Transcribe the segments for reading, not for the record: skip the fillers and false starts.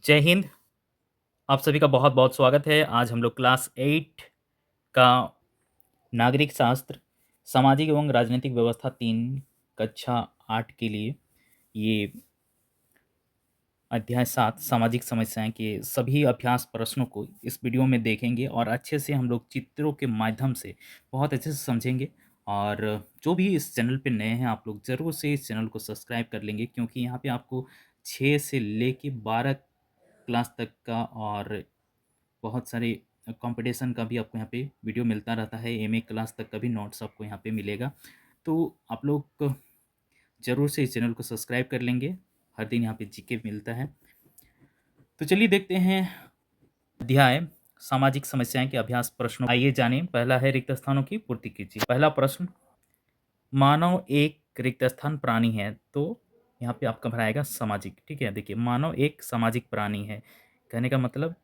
जय हिंद। आप सभी का बहुत-बहुत स्वागत है। आज हम लोग क्लास 8 का नागरिक शास्त्र, सामाजिक एवं राजनीतिक व्यवस्था 3 कक्षा 8 के लिए ये अध्याय 7 सामाजिक समस्याएँ के सभी अभ्यास प्रश्नों को इस वीडियो में देखेंगे और अच्छे से हम लोग चित्रों के माध्यम से बहुत अच्छे से समझेंगे। और जो भी इस चैनल पे नए हैं, आप लोग ज़रूर से इस चैनल को सब्सक्राइब कर लेंगे, क्योंकि यहाँ पे आपको 6 से लेके 12 क्लास तक का और बहुत सारे कंपटीशन का भी आपको यहाँ पे वीडियो मिलता रहता है। एमए क्लास तक का भी नोट्स आपको यहाँ पे मिलेगा। तो आप लोग ज़रूर से इस चैनल को सब्सक्राइब कर लेंगे। हर दिन यहाँ पे जीके मिलता है। तो चलिए देखते हैं अध्याय सामाजिक समस्याएं के अभ्यास प्रश्नों। आइए जानें। पहला है रिक्त स्थानों की पूर्ति कीजिए। पहला प्रश्न, मानव एक रिक्त स्थान प्राणी है। तो यहाँ पे आपका भराएगा सामाजिक। ठीक है, देखिए मानव एक सामाजिक प्राणी है। कहने का मतलब,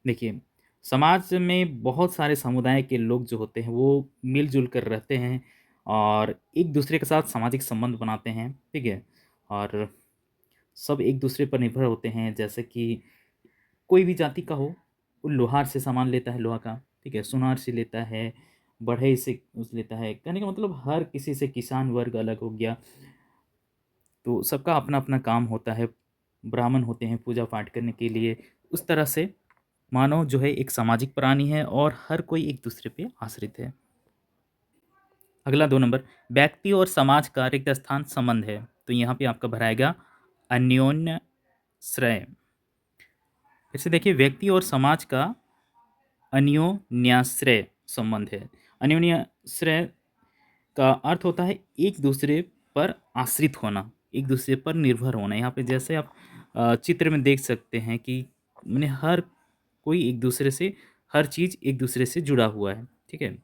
देखिए समाज में बहुत सारे समुदाय के लोग जो होते हैं वो मिलजुल कर रहते हैं और एक दूसरे के साथ सामाजिक संबंध बनाते हैं। ठीक है, और सब एक दूसरे पर निर्भर होते हैं। जैसे कि कोई भी जाति का हो, वो लोहार से सामान लेता है लोहा का, ठीक है, सुनार से लेता है, बढ़ई से उस लेता है। कहने का मतलब हर किसी से किसान वर्ग अलग हो गया, तो सबका अपना अपना काम होता है। ब्राह्मण होते हैं पूजा पाठ करने के लिए। उस तरह से मानव जो है एक सामाजिक प्राणी है और हर कोई एक दूसरे पे आश्रित है। अगला 2 नंबर, व्यक्ति और समाज का रिक्त स्थान संबंध है। तो यहाँ पे आपका भराएगा अन्योन्य श्रय। फिर से देखिए, व्यक्ति और समाज का अन्योन्याश्रय संबंध है। अन्योन्याश्रय का अर्थ होता है एक दूसरे पर आश्रित होना, एक दूसरे पर निर्भर होना। यहाँ पे जैसे आप चित्र में देख सकते हैं कि मैंने हर कोई एक दूसरे से, हर चीज़ एक दूसरे से जुड़ा हुआ है। ठीक है,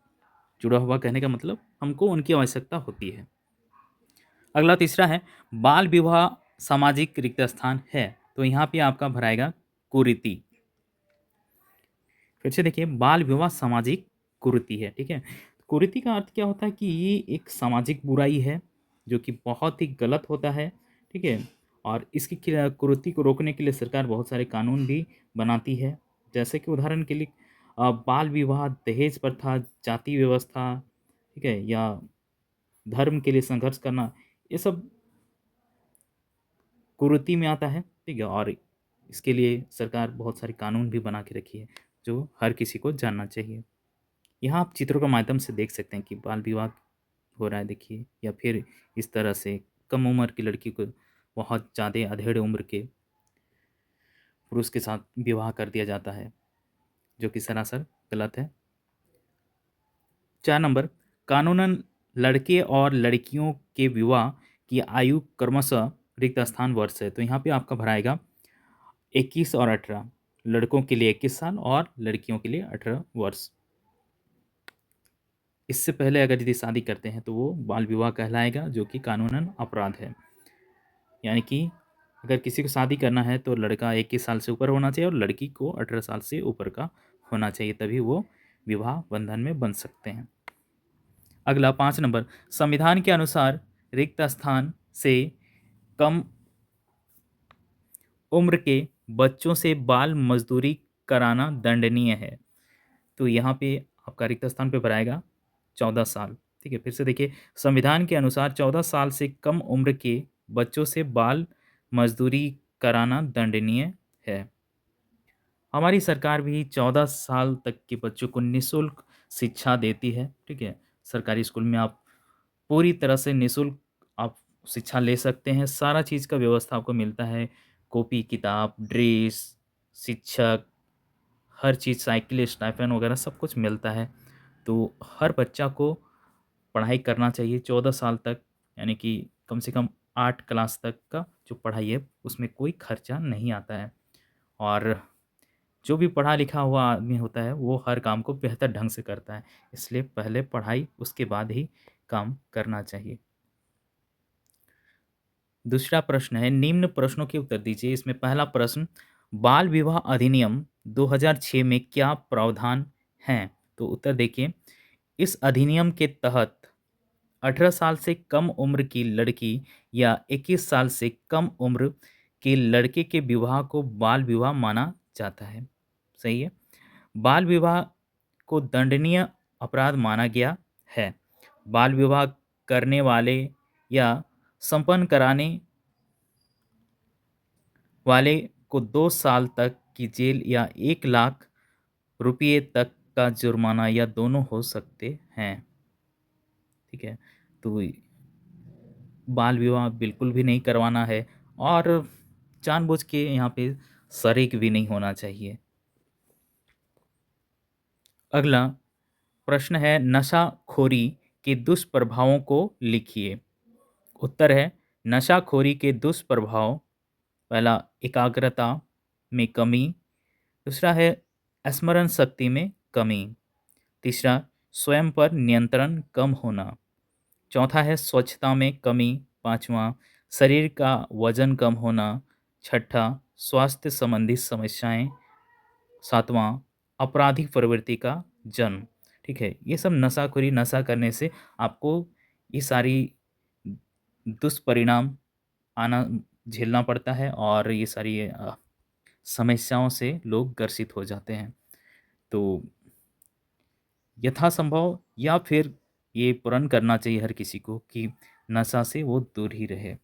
जुड़ा हुआ कहने का मतलब हमको उनकी आवश्यकता होती है। अगला तीसरा है, बाल विवाह सामाजिक रिक्त स्थान है। तो यहाँ पे आपका भराएगा कुरीति। फिर से देखिए, बाल विवाह सामाजिक कुरीति है। ठीक है, कुरीति का अर्थ क्या होता है कि ये एक सामाजिक बुराई है जो कि बहुत ही गलत होता है। ठीक है, और इसकी कुरीति को रोकने के लिए सरकार बहुत सारे कानून भी बनाती है। जैसे कि उदाहरण के लिए बाल विवाह, दहेज प्रथा, जाति व्यवस्था, ठीक है, या धर्म के लिए संघर्ष करना, ये सब कुरीति में आता है। ठीक है, और इसके लिए सरकार बहुत सारे कानून भी बना के रखी है जो हर किसी को जानना चाहिए। यहाँ आप चित्रों के माध्यम से देख सकते हैं कि बाल विवाह हो रहा है, देखिए, या फिर इस तरह से कम उम्र की लड़की को बहुत ज़्यादा अधेड़ उम्र के पुरुष के साथ विवाह कर दिया जाता है, जो कि सरासर गलत है। 4 नंबर, कानूनन लड़के और लड़कियों के विवाह की आयु क्रमशः रिक्त स्थान वर्ष है। तो यहाँ पे आपका भराएगा 21 और 18। लड़कों के लिए 21 साल और लड़कियों के लिए 18 वर्ष। इससे पहले अगर यदि शादी करते हैं तो वो बाल विवाह कहलाएगा, जो कि कानूनन अपराध है। यानी कि अगर किसी को शादी करना है तो लड़का 21 साल से ऊपर होना चाहिए और लड़की को 18 साल से ऊपर का होना चाहिए, तभी वो विवाह बंधन में बन सकते हैं। अगला 5 नंबर, संविधान के अनुसार रिक्त स्थान से कम उम्र के बच्चों से बाल मजदूरी कराना दंडनीय है। तो यहाँ पे आपका रिक्त स्थान पे भराएगा 14 साल। ठीक है, फिर से देखिए, संविधान के अनुसार 14 साल से कम उम्र के बच्चों से बाल मजदूरी कराना दंडनीय है। हमारी सरकार भी 14 साल तक के बच्चों को निःशुल्क शिक्षा देती है। ठीक है, सरकारी स्कूल में आप पूरी तरह से निःशुल्क आप शिक्षा ले सकते हैं। सारा चीज़ का व्यवस्था आपको मिलता है, कॉपी किताब, ड्रेस, शिक्षक, हर चीज़, साइकिल, स्टाइपेंड वगैरह सब कुछ मिलता है। तो हर बच्चा को पढ़ाई करना चाहिए 14 साल तक, यानी कि कम से कम 8 क्लास तक का जो पढ़ाई है उसमें कोई खर्चा नहीं आता है। और जो भी पढ़ा लिखा हुआ आदमी होता है वो हर काम को बेहतर ढंग से करता है, इसलिए पहले पढ़ाई, उसके बाद ही काम करना चाहिए। दूसरा प्रश्न है, निम्न प्रश्नों के उत्तर दीजिए। इसमें पहला प्रश्न, बाल विवाह अधिनियम 2006 में क्या प्रावधान हैं? तो उत्तर देखिए, इस अधिनियम के तहत 18 साल से कम उम्र की लड़की या 21 साल से कम उम्र कि लड़के के विवाह को बाल विवाह माना जाता है। सही है। बाल विवाह को दंडनीय अपराध माना गया है। बाल विवाह करने वाले या संपन्न कराने वाले को 2 साल तक की जेल या 1 लाख रुपये तक का जुर्माना या दोनों हो सकते हैं। ठीक है। तो बाल विवाह बिल्कुल भी नहीं करवाना है और जानबूझ के यहाँ पे शरीक भी नहीं होना चाहिए। अगला प्रश्न है, नशाखोरी के दुष्प्रभावों को लिखिए। उत्तर है, नशाखोरी के दुष्प्रभाव, पहला एकाग्रता में कमी, दूसरा है स्मरण शक्ति में कमी, तीसरा स्वयं पर नियंत्रण कम होना, चौथा है स्वच्छता में कमी, पांचवा शरीर का वजन कम होना, छठा स्वास्थ्य संबंधी समस्याएं, सातवां आपराधिक प्रवृत्ति का जन्म। ठीक है, ये सब नशाखोरी, नशा करने से आपको ये सारी दुष्परिणाम आना झेलना पड़ता है और ये सारी समस्याओं से लोग ग्रसित हो जाते हैं। तो यथासंभव या फिर ये प्रण करना चाहिए हर किसी को कि नशा से वो दूर ही रहे,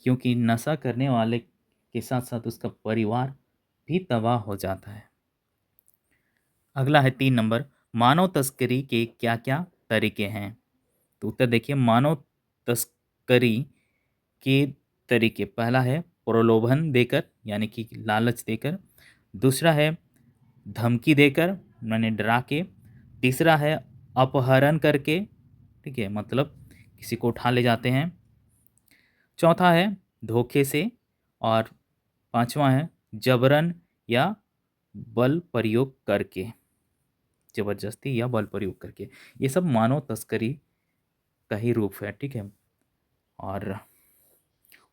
क्योंकि नशा करने वाले के साथ साथ उसका परिवार भी तबाह हो जाता है। अगला है 3 नंबर, मानव तस्करी के क्या क्या तरीके हैं। तो उत्तर देखिए, मानव तस्करी के तरीके, पहला है प्रलोभन देकर यानी कि लालच देकर, दूसरा है धमकी देकर मैंने डरा के, तीसरा है अपहरण करके, ठीक है, मतलब किसी को उठा ले जाते हैं, चौथा है धोखे से, और पांचवा है जबरन या बल प्रयोग करके, जबरदस्ती या बल प्रयोग करके। ये सब मानव तस्करी का ही रूप है। ठीक है। और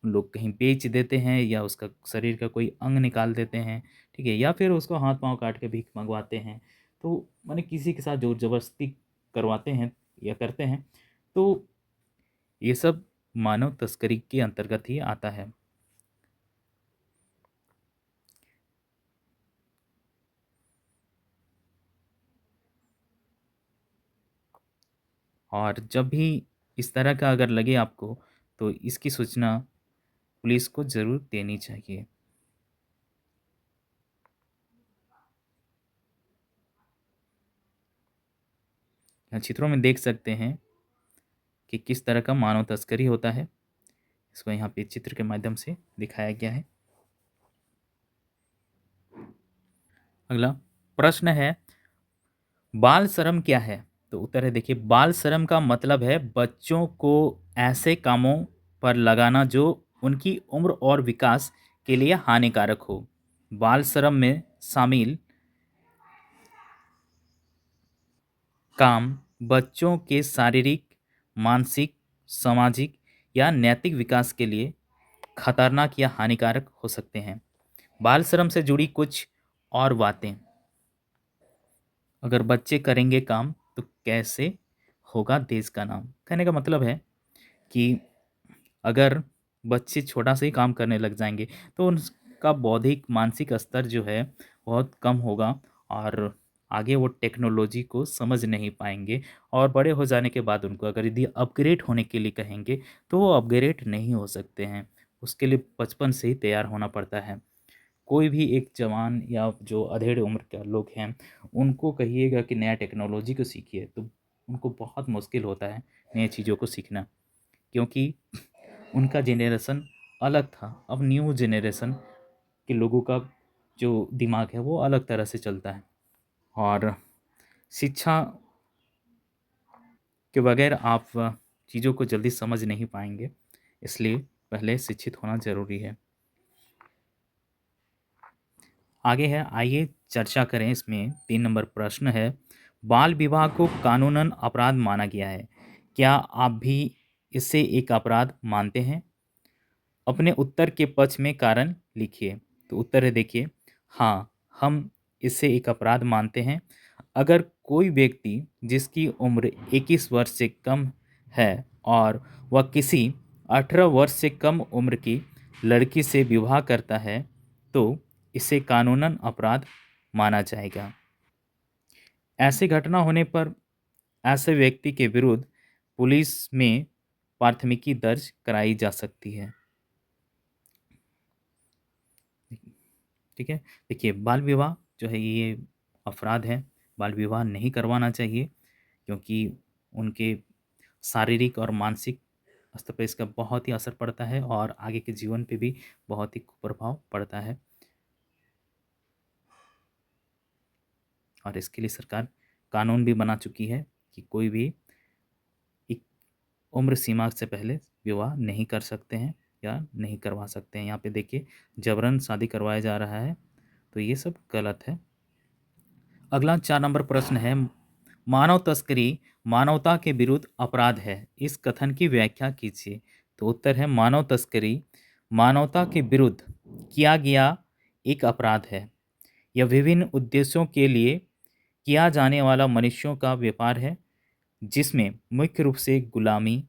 लोग कहीं बेच देते हैं या उसका शरीर का कोई अंग निकाल देते हैं। ठीक है, या फिर उसको हाथ पांव काट के भीख मंगवाते हैं। तो माने किसी के साथ जोर जबरदस्ती करवाते हैं या करते हैं, तो ये सब मानव तस्करी के अंतर्गत ही आता है। और जब भी इस तरह का अगर लगे आपको, तो इसकी सूचना पुलिस को ज़रूर देनी चाहिए। यहाँ चित्रों में देख सकते हैं कि किस तरह का मानव तस्करी होता है। इसको यहाँ पे चित्र के माध्यम से दिखाया गया है। अगला प्रश्न है, बाल श्रम क्या है। तो उत्तर है, देखिए, बाल श्रम का मतलब है बच्चों को ऐसे कामों पर लगाना जो उनकी उम्र और विकास के लिए हानिकारक हो। बाल श्रम में शामिल काम बच्चों के शारीरिक, मानसिक, सामाजिक या नैतिक विकास के लिए खतरनाक या हानिकारक हो सकते हैं। बाल श्रम से जुड़ी कुछ और बातें, अगर बच्चे करेंगे काम तो कैसे होगा देश का नाम। कहने का मतलब है कि अगर बच्चे छोटा से ही काम करने लग जाएंगे तो उनका बौद्धिक मानसिक स्तर जो है बहुत कम होगा और आगे वो टेक्नोलॉजी को समझ नहीं पाएंगे। और बड़े हो जाने के बाद उनको अगर यदि अपग्रेड होने के लिए कहेंगे तो वो अपग्रेड नहीं हो सकते हैं। उसके लिए बचपन से ही तैयार होना पड़ता है। कोई भी एक जवान या जो अधेड़ उम्र के लोग हैं, उनको कहिएगा कि नया टेक्नोलॉजी को सीखिए तो उनको बहुत मुश्किल होता है नई चीज़ों को सीखना, क्योंकि उनका जेनरेशन अलग था। अब न्यू जेनरेशन के लोगों का जो दिमाग है वो अलग तरह से चलता है और शिक्षा के बगैर आप चीज़ों को जल्दी समझ नहीं पाएंगे। इसलिए पहले शिक्षित होना ज़रूरी है। आगे है, आइए चर्चा करें। इसमें 3 नंबर प्रश्न है, बाल विवाह को कानूनन अपराध माना गया है, क्या आप भी इसे एक अपराध मानते हैं। अपने उत्तर के पक्ष में कारण लिखिए। तो उत्तर है, देखिए, हाँ, हम इसे एक अपराध मानते हैं। अगर कोई व्यक्ति जिसकी उम्र 21 वर्ष से कम है और वह किसी 18 वर्ष से कम उम्र की लड़की से विवाह करता है तो इसे कानूनन अपराध माना जाएगा। ऐसी घटना होने पर ऐसे व्यक्ति के विरुद्ध पुलिस में प्राथमिकी दर्ज कराई जा सकती है। ठीक है। देखिए, बाल विवाह जो है ये अपराध है। बाल विवाह नहीं करवाना चाहिए, क्योंकि उनके शारीरिक और मानसिक स्तर पे इसका बहुत ही असर पड़ता है और आगे के जीवन पे भी बहुत ही कुप्रभाव पड़ता है। और इसके लिए सरकार कानून भी बना चुकी है कि कोई भी एक उम्र सीमा से पहले विवाह नहीं कर सकते हैं या नहीं करवा सकते हैं। यहाँ पे देखिए, जबरन शादी करवाया जा रहा है, तो ये सब गलत है। अगला 4 नंबर प्रश्न है, मानव तस्करी मानवता के विरुद्ध अपराध है, इस कथन की व्याख्या कीजिए। तो उत्तर है, मानव तस्करी मानवता के विरुद्ध किया गया एक अपराध है। यह विभिन्न उद्देश्यों के लिए किया जाने वाला मनुष्यों का व्यापार है, जिसमें मुख्य रूप से गुलामी,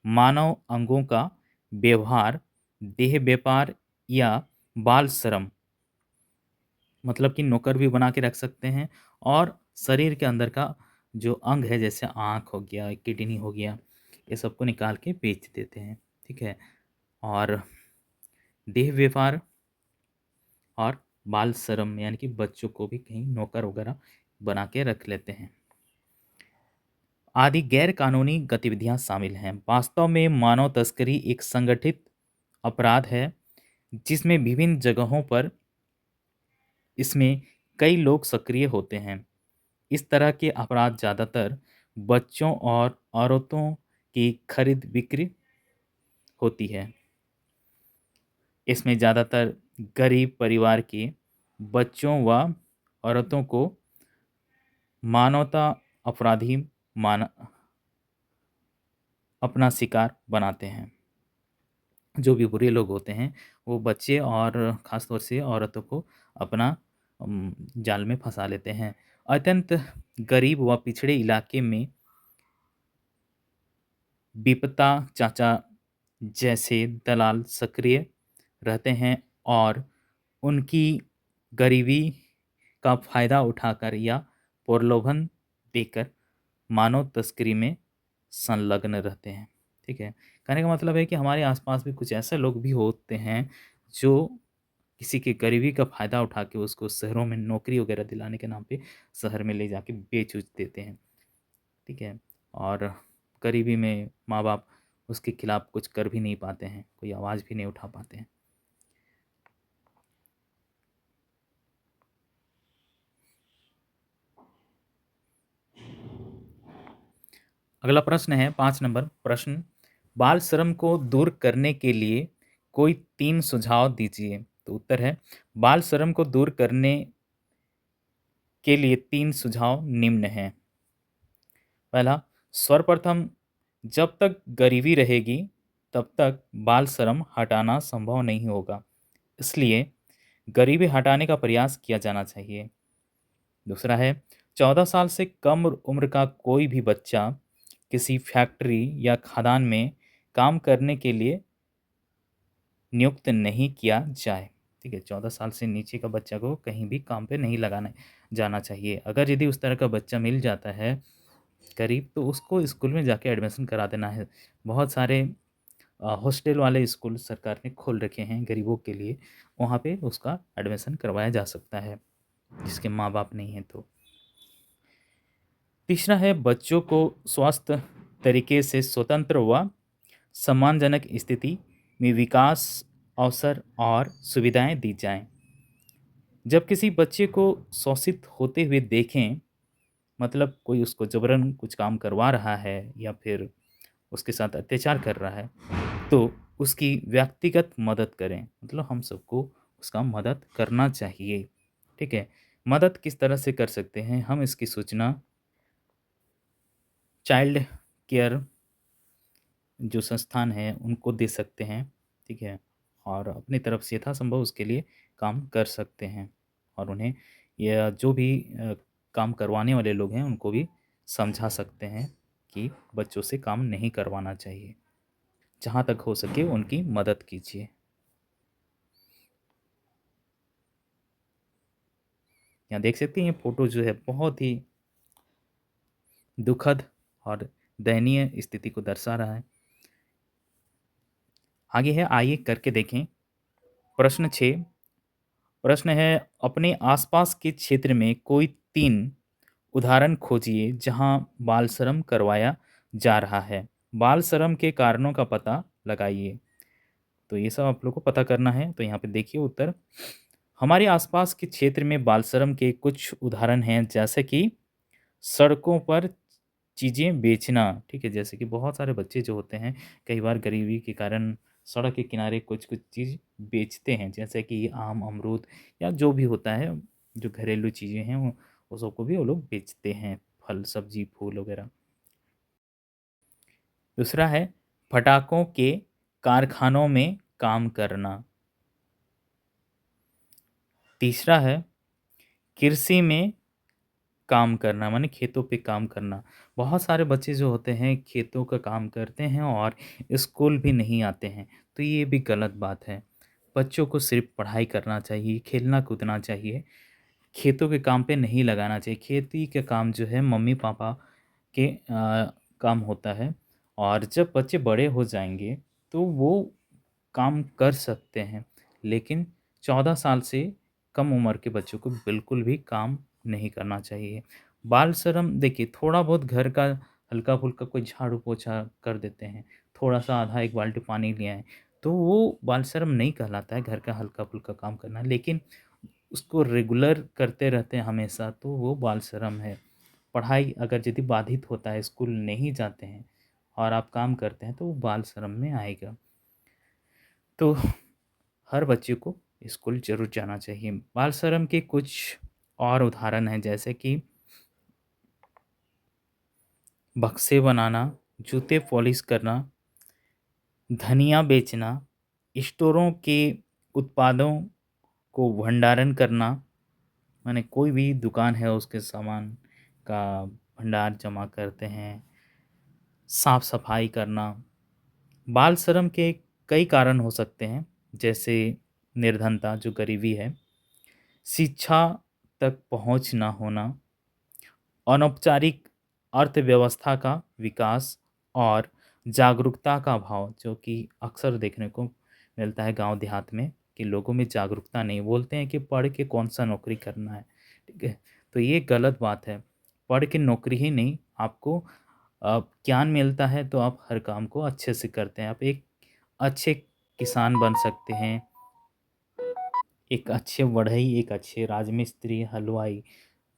मानव अंगों का व्यवहार, देह व्यापार या बाल श्रम, मतलब कि नौकर भी बना के रख सकते हैं, और शरीर के अंदर का जो अंग है, जैसे आँख हो गया, किडनी हो गया, ये सबको निकाल के बेच देते हैं। ठीक है। और देह व्यापार और बाल श्रम, यानी कि बच्चों को भी कहीं नौकर वगैरह बना के रख लेते हैं, आदि गैर कानूनी गतिविधियां शामिल हैं। वास्तव में मानव तस्करी एक संगठित अपराध है, जिसमें विभिन्न जगहों पर इसमें कई लोग सक्रिय होते हैं। इस तरह के अपराध ज़्यादातर बच्चों और औरतों की खरीद बिक्री होती है। इसमें ज़्यादातर गरीब परिवार के बच्चों व औरतों को मानवता अपराधी मान अपना शिकार बनाते हैं। जो भी बुरे लोग होते हैं, वो बच्चे और ख़ास तौर से औरतों को अपना जाल में फंसा लेते हैं। अत्यंत गरीब व पिछड़े इलाके में बिपता चाचा जैसे दलाल सक्रिय रहते हैं और उनकी गरीबी का फ़ायदा उठाकर या प्रलोभन देकर मानव तस्करी में संलग्न रहते हैं। ठीक है। कहने का मतलब है कि हमारे आसपास भी कुछ ऐसे लोग भी होते हैं जो किसी की गरीबी का फ़ायदा उठा के उसको शहरों में नौकरी वगैरह दिलाने के नाम पे शहर में ले जाके बेच-उच देते हैं। ठीक है। और गरीबी में माँ-बाप उसके खिलाफ कुछ कर भी नहीं पाते हैं, कोई आवाज़ भी नहीं उठा पाते हैं। अगला प्रश्न है 5 नंबर प्रश्न, बाल श्रम को दूर करने के लिए कोई 3 सुझाव दीजिए। तो उत्तर है, बाल श्रम को दूर करने के लिए 3 सुझाव निम्न हैं। पहला, सर्वप्रथम, जब तक गरीबी रहेगी तब तक बाल श्रम हटाना संभव नहीं होगा, इसलिए गरीबी हटाने का प्रयास किया जाना चाहिए। दूसरा है, 14 साल से कम उम्र का कोई भी बच्चा किसी फैक्ट्री या खदान में काम करने के लिए नियुक्त नहीं किया जाए। ठीक है, 14 साल से नीचे का बच्चा को कहीं भी काम पे नहीं लगाना जाना चाहिए। अगर यदि उस तरह का बच्चा मिल जाता है करीब, तो उसको स्कूल में जाके एडमिशन करा देना है। बहुत सारे हॉस्टल वाले स्कूल सरकार ने खोल रखे हैं गरीबों के लिए, वहाँ पे उसका एडमिशन करवाया जा सकता है, जिसके माँ-बाप नहीं हैं तो। तीसरा है, बच्चों को स्वस्थ तरीके से स्वतंत्र व सम्मानजनक स्थिति में विकास अवसर और सुविधाएं दी जाएं। जब किसी बच्चे को शोषित होते हुए देखें, मतलब कोई उसको जबरन कुछ काम करवा रहा है या फिर उसके साथ अत्याचार कर रहा है, तो उसकी व्यक्तिगत मदद करें। मतलब हम सबको उसका मदद करना चाहिए। ठीक है। मदद किस तरह से कर सकते हैं, हम इसकी सूचना चाइल्ड केयर जो संस्थान है उनको दे सकते हैं। ठीक है। और अपनी तरफ से यथासंभव उसके लिए काम कर सकते हैं, और उन्हें या जो भी काम करवाने वाले लोग हैं उनको भी समझा सकते हैं कि बच्चों से काम नहीं करवाना चाहिए। जहाँ तक हो सके उनकी मदद कीजिए। यहाँ देख सकते हैं ये फ़ोटो जो है बहुत ही दुखद और दयनीय स्थिति को दर्शा रहा है। आगे है, आइए करके देखें। प्रश्न 6, प्रश्न है, अपने आसपास के क्षेत्र में कोई 3 उदाहरण खोजिए जहां बाल श्रम करवाया जा रहा है। बाल श्रम के कारणों का पता लगाइए। तो ये सब आप लोग को पता करना है। तो यहाँ पे देखिए उत्तर। हमारे आसपास के क्षेत्र में बाल श्रम के कुछ उदाहरण हैं, जैसे कि सड़कों पर चीज़ें बेचना, ठीक है? जैसे कि बहुत सारे बच्चे जो होते हैं, कई बार गरीबी के कारण सड़क के किनारे कुछ-कुछ चीज़ बेचते हैं, जैसे कि आम, अमरूद या जो भी होता है, जो घरेलू चीज़ें हैं, वो सबको भी वो लोग बेचते हैं, फल, सब्ज़ी, फूल वगैरह। दूसरा है, पटाखों के कारखानों में काम करना। तीसरा है, कृषि में काम करना, माने खेतों पे काम करना। बहुत सारे बच्चे जो होते हैं खेतों का काम करते हैं और स्कूल भी नहीं आते हैं, तो ये भी गलत बात है। बच्चों को सिर्फ़ पढ़ाई करना चाहिए, खेलना-कूदना चाहिए, खेतों के काम पे नहीं लगाना चाहिए। खेती का काम जो है मम्मी-पापा के काम होता है, और जब बच्चे बड़े हो जाएँगे तो वो काम कर सकते हैं। लेकिन 14 साल से कम उम्र के बच्चों को बिल्कुल भी काम नहीं करना चाहिए। बाल श्रम देखिए, थोड़ा बहुत घर का हल्का-फुल्का कोई झाड़ू-पोछा कर देते हैं, थोड़ा-सा आधा 1 बाल्टी पानी ले आए, तो वो बाल श्रम नहीं कहलाता है, घर का हल्का-फुल्का काम करना। लेकिन उसको रेगुलर करते रहते हैं हमेशा, तो वो बाल श्रम है। पढ़ाई अगर यदि बाधित होता है, स्कूल नहीं जाते हैं और आप काम करते हैं, तो वो बाल श्रम में आएगा। तो हर बच्चे को स्कूल ज़रूर जाना चाहिए। बाल श्रम के कुछ और उदाहरण हैं, जैसे कि बक्से बनाना, जूते पॉलिश करना, धनिया बेचना, स्टोरों के उत्पादों को भंडारण करना, माने कोई भी दुकान है उसके सामान का भंडार जमा करते हैं, साफ-सफाई करना। बाल श्रम के कई कारण हो सकते हैं, जैसे निर्धनता जो गरीबी है, शिक्षा तक पहुँच ना होना, अनौपचारिक अर्थव्यवस्था का विकास और जागरूकता का अभाव, जो कि अक्सर देखने को मिलता है गांव देहात में, कि लोगों में जागरूकता नहीं, बोलते हैं कि पढ़ के कौन सा नौकरी करना है, ठीक है? तो ये गलत बात है। पढ़ के नौकरी ही नहीं, आपको ज्ञान मिलता है तो आप हर काम को अच्छे से करते हैं। आप एक अच्छे किसान बन सकते हैं, एक अच्छे बढ़ई, एक अच्छे राजमिस्त्री, हलवाई,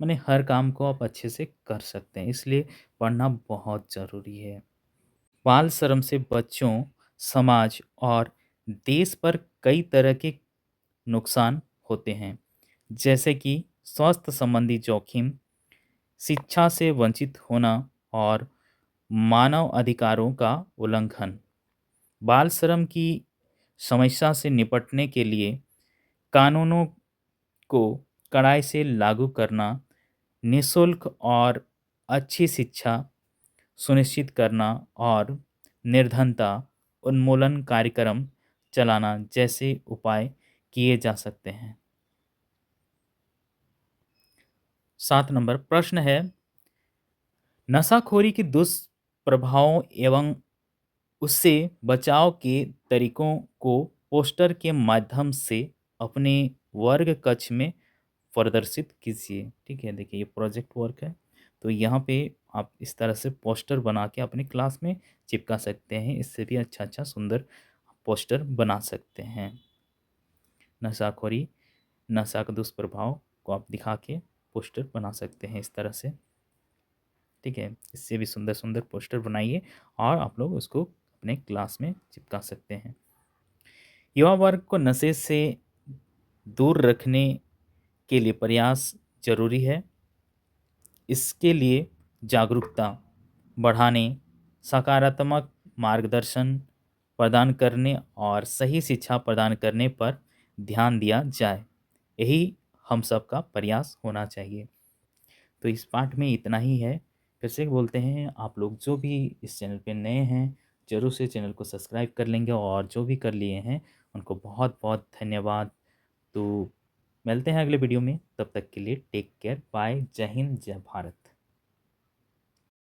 माने हर काम को आप अच्छे से कर सकते हैं, इसलिए पढ़ना बहुत ज़रूरी है। बाल श्रम से बच्चों, समाज और देश पर कई तरह के नुकसान होते हैं, जैसे कि स्वास्थ्य संबंधी जोखिम, शिक्षा से वंचित होना और मानव अधिकारों का उल्लंघन। बाल श्रम की समस्या से निपटने के लिए कानूनों को कड़ाई से लागू करना, निःशुल्क और अच्छी शिक्षा सुनिश्चित करना और निर्धनता उन्मूलन कार्यक्रम चलाना जैसे उपाय किए जा सकते हैं। 7 नंबर प्रश्न है, नशाखोरी के दुष्प्रभावों एवं उससे बचाव के तरीकों को पोस्टर के माध्यम से अपने वर्ग कक्ष में प्रदर्शित कीजिए। ठीक है, देखिए ये प्रोजेक्ट वर्क है। तो यहाँ पे आप इस तरह से पोस्टर बना के अपनी क्लास में चिपका सकते हैं। इससे भी अच्छा-अच्छा सुंदर पोस्टर बना सकते हैं। नशाखोरी, नशा का दुष्प्रभाव को आप दिखा के पोस्टर बना सकते हैं इस तरह से। ठीक है, इससे भी सुंदर-सुंदर पोस्टर बनाइए और आप लोग उसको अपने क्लास में चिपका सकते हैं। युवा वर्ग को नशे से दूर रखने के लिए प्रयास ज़रूरी है। इसके लिए जागरूकता बढ़ाने, सकारात्मक मार्गदर्शन प्रदान करने और सही शिक्षा प्रदान करने पर ध्यान दिया जाए। यही हम सब का प्रयास होना चाहिए। तो इस पाठ में इतना ही है। फिर से बोलते हैं, आप लोग जो भी इस चैनल पे नए हैं, ज़रूर से चैनल को सब्सक्राइब कर लेंगे, और जो भी कर लिए हैं, उनको बहुत-बहुत धन्यवाद। तो मिलते हैं अगले वीडियो में, तब तक के लिए टेक केयर, बाय, जय हिंद, जय भारत।